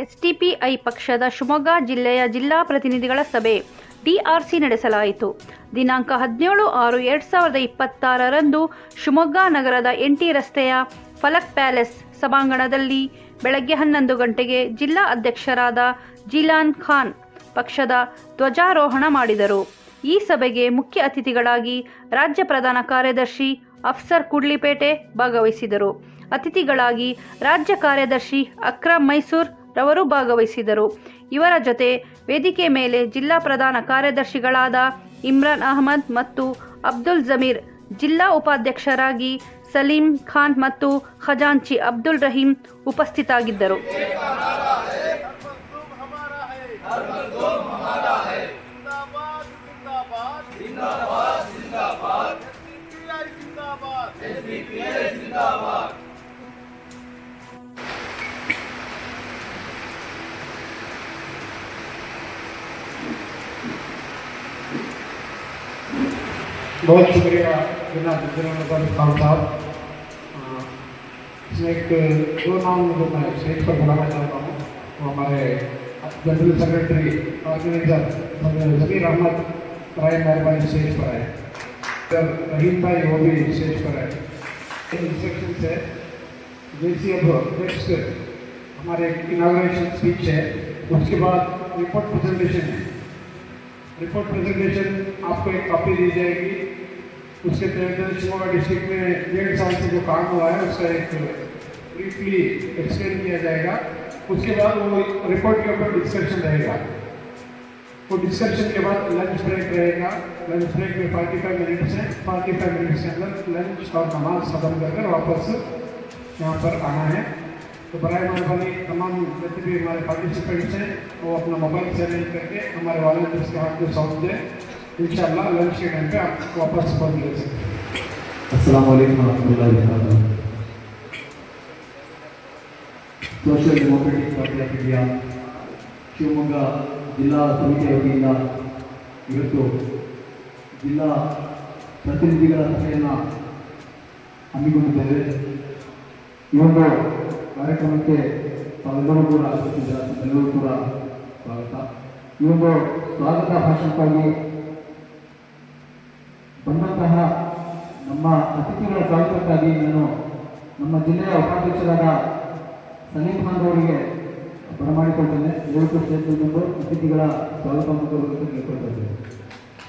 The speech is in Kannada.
ಎಸ್ಡಿಪಿಐ ಪಕ್ಷದ ಶಿವಮೊಗ್ಗ ಜಿಲ್ಲೆಯ ಜಿಲ್ಲಾ ಪ್ರತಿನಿಧಿಗಳ ಸಭೆ ಡಿಆರ್ಸಿ ನಡೆಸಲಾಯಿತು. ದಿನಾಂಕ 17/6/2026ರಂದು ಶಿವಮೊಗ್ಗ ನಗರದ NT ರಸ್ತೆಯ ಫಲಕ್ ಪ್ಯಾಲೇಸ್ ಸಭಾಂಗಣದಲ್ಲಿ ಬೆಳಗ್ಗೆ 11 ಗಂಟೆಗೆ ಜಿಲ್ಲಾ ಅಧ್ಯಕ್ಷರಾದ ಜಿಲಾನ್ ಖಾನ್ ಪಕ್ಷದ ಧ್ವಜಾರೋಹಣ ಮಾಡಿದರು. ಈ ಸಭೆಗೆ ಮುಖ್ಯ ಅತಿಥಿಗಳಾಗಿ ರಾಜ್ಯ ಪ್ರಧಾನ ಕಾರ್ಯದರ್ಶಿ ಅಫ್ಸರ್ ಕೂಡ್ಲಿಪೇಟೆ ಭಾಗವಹಿಸಿದರು. ಅತಿಥಿಗಳಾಗಿ ರಾಜ್ಯ ಕಾರ್ಯದರ್ಶಿ ಅಕ್ರಮ್ ಮೈಸೂರ್ ರವರು ಭಾಗವಹಿಸಿದರು. ಇವರ ಜೊತೆ ವೇದಿಕೆ ಮೇಲೆ ಜಿಲ್ಲಾ ಪ್ರಧಾನ ಕಾರ್ಯದರ್ಶಿಗಳಾದ ಇಮ್ರಾನ್ ಅಹಮದ್ ಮತ್ತು ಅಬ್ದುಲ್ ಜಮೀರ್, ಜಿಲ್ಲಾ ಉಪಾಧ್ಯಕ್ಷರಾಗಿ ಸಲೀಂ ಖಾನ್ ಮತ್ತು ಖಜಾಂಚಿ ಅಬ್ದುಲ್ ರಹೀಂ ಉಪಸ್ಥಿತರಿದ್ದರು. बहुत शुक्रिया जनाब खान साहब। इसमें एक दो नाम जो मैं स्टेज पर बुलाना चाहता हूँ, वो हमारे जनरल सेक्रेटरी ऑर्गेनाइजर जमीर अहमद राय मेहरबानी स्टेज पर है, रहीम भाई वो भी स्टेज पर है। इंस्ट्रक्शन से जैसे अब नेक्स्ट हमारे इनाग्रेशन स्पीच है, उसके बाद रिपोर्ट प्रेजेंटेशन है। रिपोर्ट प्रेजेंटेशन आपको एक कॉपी दी जाएगी। उसके तहत शिवमोगा डिस्ट्रिक्ट में 1.5 साल से जो काम हुआ है उसका एक ब्रीफली एक्सप्लेन किया जाएगा। उसके बाद वो रिपोर्ट के ऊपर डिस्कशन रहेगा। वो डिस्कशन के बाद लंच ब्रेक रहेगा। लंच ब्रेक में 45 मिनट्स है। 45 मिनट्स के अंदर लंच और नमाज खत्म कर वापस यहाँ पर आना है। तो बराए मेहरबानी तमाम जितने भी हमारे पार्टिसिपेंट्स हैं वो अपना मोबाइल से अरेंज करके हमारे वॉलंटियर्स के हाथ में सौंप दें। इंशाअल्लाह लंच के टाइम पे आप वापस पहुँच ले सकते हैं। अस्सलाम वालेकुम रहमतुल्लाहि वबरकातुहू। Social democratic party of India Shivamogga ಜಿಲ್ಲಾ ಸಮಿತಿಯ ವತಿಯಿಂದ ಇವತ್ತು ಜಿಲ್ಲಾ ಪ್ರತಿನಿಧಿಗಳ ಸಭೆಯನ್ನು ಹಮ್ಮಿಕೊಂಡಿದ್ದೇವೆ. ಈ ಒಂದು ಕಾರ್ಯಕ್ರಮಕ್ಕೆ ತಾವೆಲ್ಲರೂ ಕೂಡ ಎಲ್ಲರೂ ಕೂಡ ಸ್ವಾಗತ. ಈ ಒಂದು ಸ್ವಾಗತ ಭಾಷಣಕ್ಕಾಗಿ ಬಂದಂತಹ ನಮ್ಮ ಅತಿಥಿಗಳ ಸ್ವಾಗತಕ್ಕಾಗಿ ನಾನು ನಮ್ಮ ಜಿಲ್ಲೆಯ ಉಪಾಧ್ಯಕ್ಷರಾದ ಸಲೀಂ ಖಾನ್ ಅವರಿಗೆ ಬರಮಾಡಿಕೊಳ್ತೇನೆ. ದಯವಿಟ್ಟು ಸ್ಟೇಜ್ ಬಂದು ಅತಿಥಿಗಳ ಸ್ವಾಗತವನ್ನು ಕೇಳಿಕೊಳ್ತಾ ಇದ್ದೇನೆ.